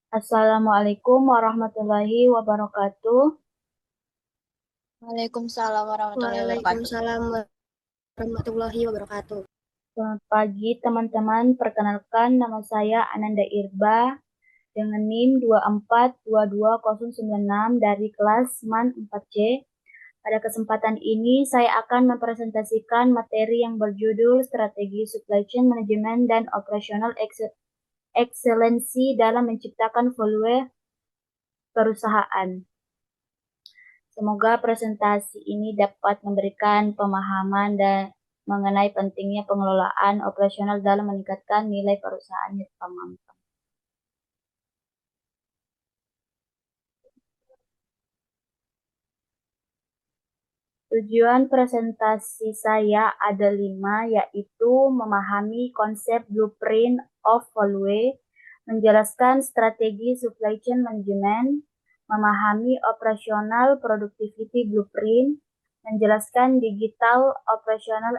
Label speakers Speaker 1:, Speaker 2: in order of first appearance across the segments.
Speaker 1: Assalamualaikum warahmatullahi wabarakatuh.
Speaker 2: Waalaikumsalam warahmatullahi wabarakatuh.
Speaker 3: Waalaikumsalam warahmatullahi wabarakatuh.
Speaker 1: Selamat pagi teman-teman. Perkenalkan nama saya Ananda Irba dengan NIM 2422096 dari kelas MAN 4C. Pada kesempatan ini saya akan mempresentasikan materi yang berjudul Strategi Supply Chain Management dan Operational Excellency dalam menciptakan value perusahaan. Semoga presentasi ini dapat memberikan pemahaman dan mengenai pentingnya pengelolaan operasional dalam meningkatkan nilai perusahaan. Tujuan presentasi saya ada 5, yaitu memahami konsep blueprint of value, menjelaskan strategi supply chain management, memahami operational productivity blueprint, menjelaskan digital operational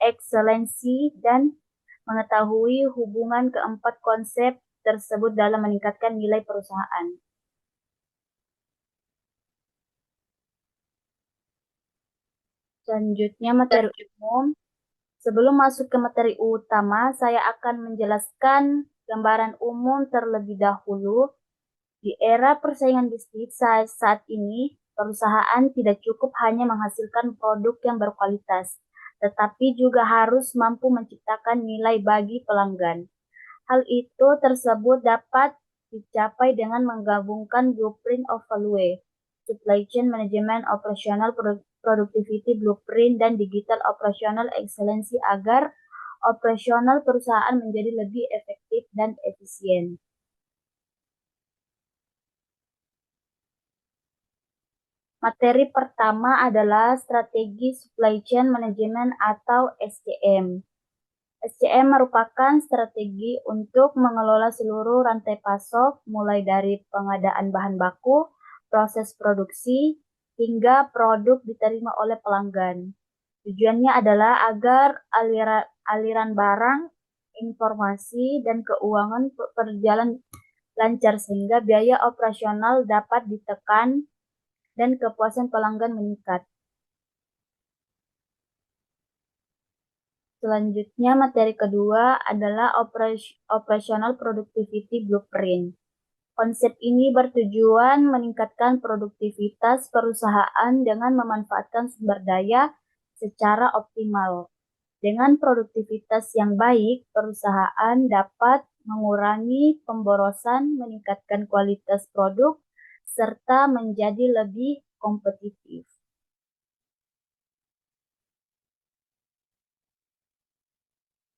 Speaker 1: excellency, dan mengetahui hubungan keempat konsep tersebut dalam meningkatkan nilai perusahaan. Selanjutnya materi umum. Sebelum masuk ke materi utama, saya akan menjelaskan gambaran umum terlebih dahulu. Di era persaingan bisnis saat ini, perusahaan tidak cukup hanya menghasilkan produk yang berkualitas, tetapi juga harus mampu menciptakan nilai bagi pelanggan. Hal itu tersebut dapat dicapai dengan menggabungkan blueprint of value, supply chain management, operational productivity blueprint, dan digital operational excellency agar operasional perusahaan menjadi lebih efektif dan efisien. Materi pertama adalah strategi supply chain management atau SCM. SCM merupakan strategi untuk mengelola seluruh rantai pasok, mulai dari pengadaan bahan baku, proses produksi, hingga produk diterima oleh pelanggan. Tujuannya adalah agar aliran barang, informasi, dan keuangan berjalan lancar sehingga biaya operasional dapat ditekan dan kepuasan pelanggan meningkat. Selanjutnya, materi kedua adalah Operational Productivity Blueprint. Konsep ini bertujuan meningkatkan produktivitas perusahaan dengan memanfaatkan sumber daya secara optimal. Dengan produktivitas yang baik, perusahaan dapat mengurangi pemborosan, meningkatkan kualitas produk, serta menjadi lebih kompetitif.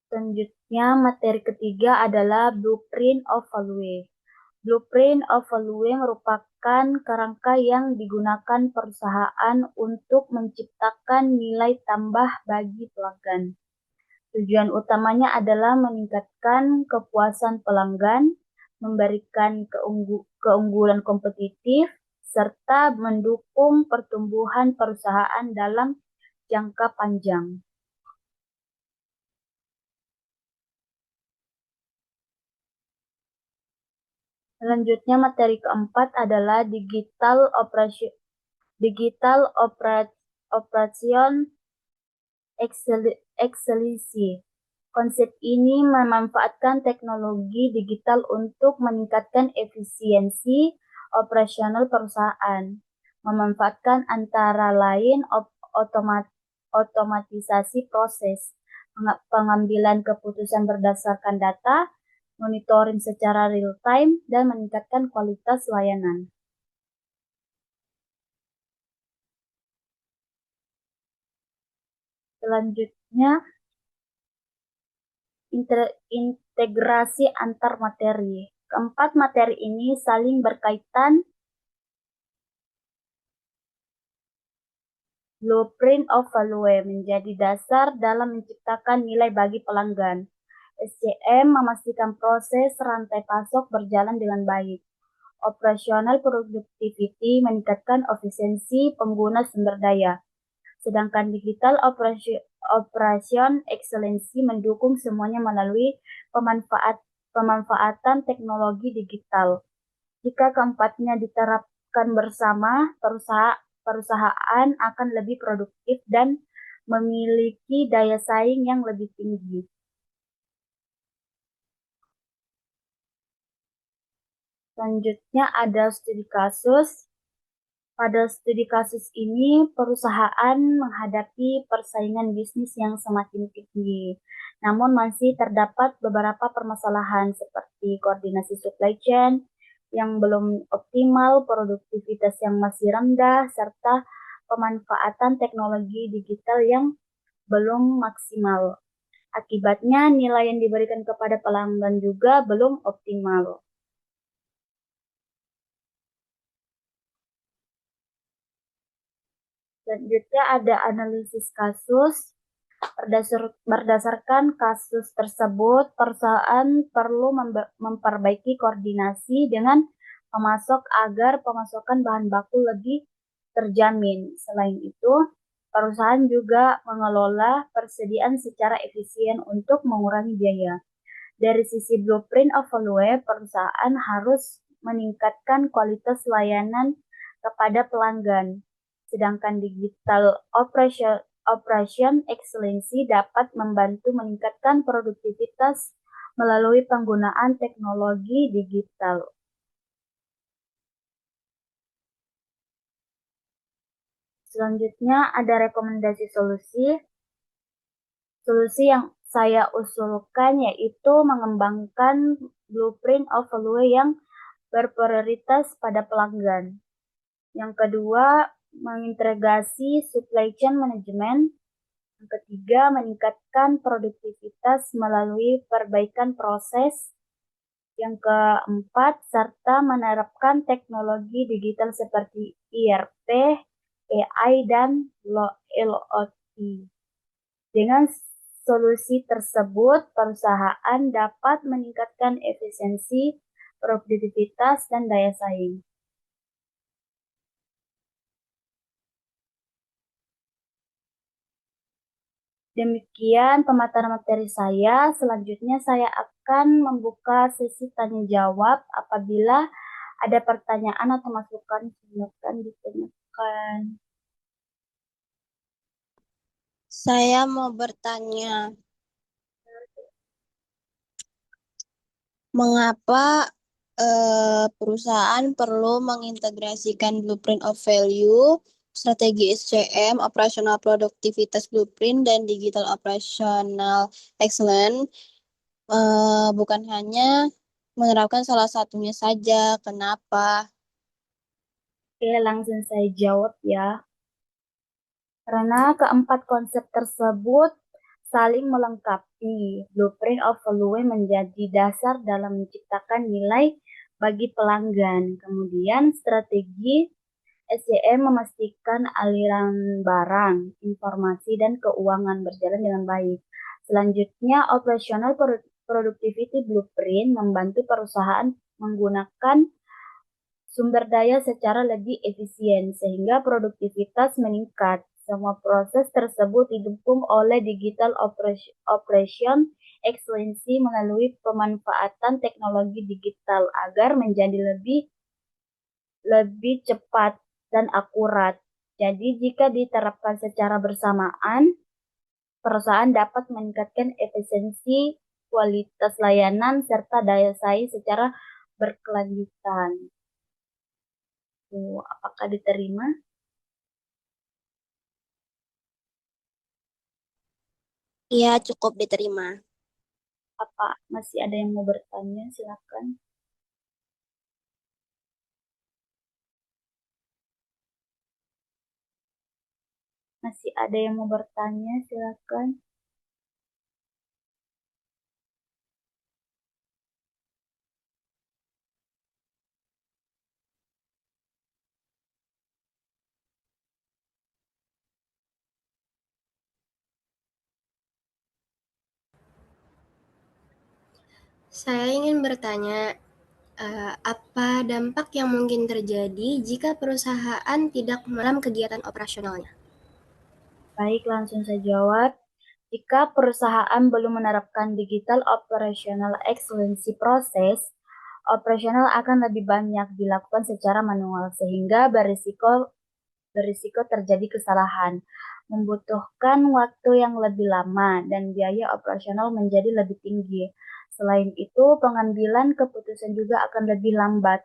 Speaker 1: Selanjutnya, materi ketiga adalah Blueprint of Value. Blueprint of Value merupakan kerangka yang digunakan perusahaan untuk menciptakan nilai tambah bagi pelanggan. Tujuan utamanya adalah meningkatkan kepuasan pelanggan, memberikan keunggulan kompetitif, serta mendukung pertumbuhan perusahaan dalam jangka panjang. Selanjutnya, materi keempat adalah Digital Operation Excellency. Konsep ini memanfaatkan teknologi digital untuk meningkatkan efisiensi operasional perusahaan, memanfaatkan antara lain otomatisasi proses, pengambilan keputusan berdasarkan data, monitoring secara real-time, dan meningkatkan kualitas layanan. Selanjutnya, integrasi antar materi. Keempat materi ini saling berkaitan. Blueprint of Value menjadi dasar dalam menciptakan nilai bagi pelanggan. SCM memastikan proses rantai pasok berjalan dengan baik. Operational Productivity meningkatkan efisiensi pengguna sumber daya. Sedangkan Digital Operation Excellency mendukung semuanya melalui pemanfaatan teknologi digital. Jika keempatnya diterapkan bersama, perusahaan akan lebih produktif dan memiliki daya saing yang lebih tinggi. Selanjutnya ada studi kasus. Pada studi kasus ini, perusahaan menghadapi persaingan bisnis yang semakin tinggi. Namun masih terdapat beberapa permasalahan seperti koordinasi supply chain yang belum optimal, produktivitas yang masih rendah, serta pemanfaatan teknologi digital yang belum maksimal. Akibatnya, nilai yang diberikan kepada pelanggan juga belum optimal. Selanjutnya ada analisis kasus. Berdasarkan kasus tersebut, perusahaan perlu memperbaiki koordinasi dengan pemasok agar pemasokan bahan baku lebih terjamin. Selain itu, perusahaan juga mengelola persediaan secara efisien untuk mengurangi biaya. Dari sisi blueprint of value, perusahaan harus meningkatkan kualitas layanan kepada pelanggan. Sedangkan digital operation excellence dapat membantu meningkatkan produktivitas melalui penggunaan teknologi digital. Selanjutnya ada rekomendasi solusi. Solusi yang saya usulkan yaitu mengembangkan blueprint of value yang berprioritas pada pelanggan. Yang kedua, mengintegrasi supply chain management. Yang ketiga, meningkatkan produktivitas melalui perbaikan proses. Yang keempat, serta menerapkan teknologi digital seperti ERP, AI, dan LOT. Dengan solusi tersebut, perusahaan dapat meningkatkan efisiensi, produktivitas, dan daya saing. Demikian pemaparan materi saya. Selanjutnya saya akan membuka sesi tanya jawab. Apabila ada pertanyaan atau masukan, silakan ditanyakan.
Speaker 2: Saya mau bertanya, mengapa perusahaan perlu mengintegrasikan blueprint of value, strategi SCM, operasional produktivitas blueprint, dan digital operational excellence, bukan hanya menerapkan salah satunya saja. Kenapa?
Speaker 1: Oke, langsung saya jawab ya. Karena keempat konsep tersebut saling melengkapi. Blueprint of value menjadi dasar dalam menciptakan nilai bagi pelanggan. Kemudian strategi SCM memastikan aliran barang, informasi, dan keuangan berjalan dengan baik. Selanjutnya, operational productivity blueprint membantu perusahaan menggunakan sumber daya secara lebih efisien sehingga produktivitas meningkat. Semua proses tersebut didukung oleh digital operation excellence melalui pemanfaatan teknologi digital agar menjadi lebih cepat dan akurat. Jadi jika diterapkan secara bersamaan, perusahaan dapat meningkatkan efisiensi, kualitas layanan, serta daya saing secara berkelanjutan. Apakah diterima?
Speaker 2: Iya, cukup diterima.
Speaker 1: Apa masih ada yang mau bertanya? Silakan. Masih ada yang mau bertanya? Silakan.
Speaker 3: Saya ingin bertanya, apa dampak yang mungkin terjadi jika perusahaan tidak dalam kegiatan operasionalnya?
Speaker 1: Baik, langsung saya jawab. Jika perusahaan belum menerapkan Digital Operational Excellence Process, operasional akan lebih banyak dilakukan secara manual sehingga berisiko terjadi kesalahan, membutuhkan waktu yang lebih lama, dan biaya operasional menjadi lebih tinggi. Selain itu, pengambilan keputusan juga akan lebih lambat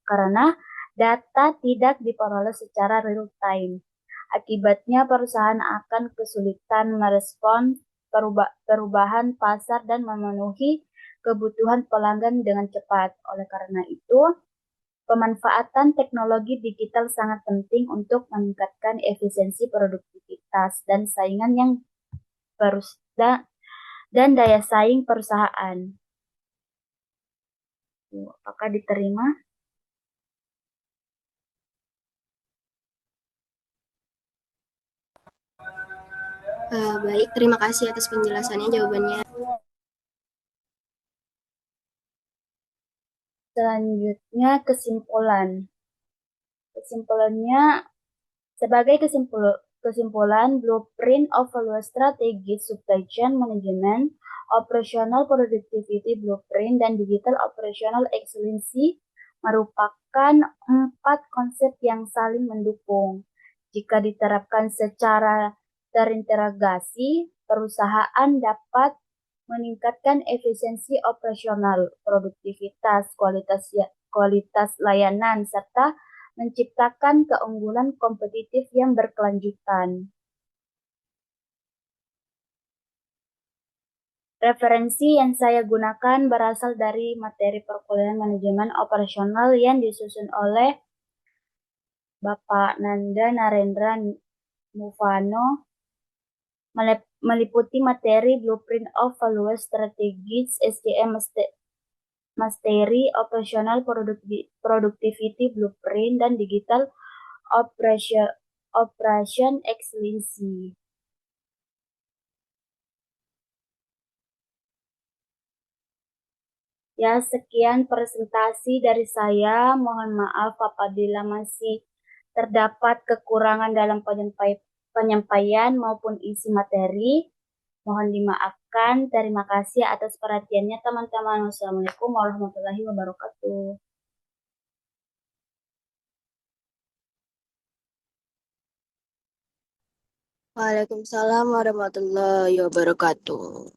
Speaker 1: karena data tidak diperoleh secara real time. Akibatnya, perusahaan akan kesulitan merespons perubahan pasar dan memenuhi kebutuhan pelanggan dengan cepat. Oleh karena itu, pemanfaatan teknologi digital sangat penting untuk meningkatkan efisiensi produktivitas dan saingan yang dan daya saing perusahaan. Apakah diterima?
Speaker 3: Baik, terima kasih atas penjelasannya, jawabannya.
Speaker 1: Selanjutnya kesimpulan. Sebagai kesimpulan, Blueprint of a Strategic Supply Chain Management, Operational Productivity Blueprint, dan Digital Operational Excellence merupakan 4 konsep yang saling mendukung. Jika diterapkan secara terintegrasi, perusahaan dapat meningkatkan efisiensi operasional, produktivitas, kualitas layanan, serta menciptakan keunggulan kompetitif yang berkelanjutan. Referensi yang saya gunakan berasal dari materi perkuliahan manajemen operasional yang disusun oleh Bapak Nanda Narendra Mufano, meliputi materi Blueprint of Value Strategies SCM Mastery Operational Productivity Blueprint dan Digital Operation Excellence. Ya, sekian presentasi dari saya. Mohon maaf apabila masih terdapat kekurangan dalam penyampaian maupun isi materi. Mohon dimaafkan. Terima kasih atas perhatiannya, teman-teman. Wassalamualaikum warahmatullahi wabarakatuh.
Speaker 2: Waalaikumsalam warahmatullahi wabarakatuh.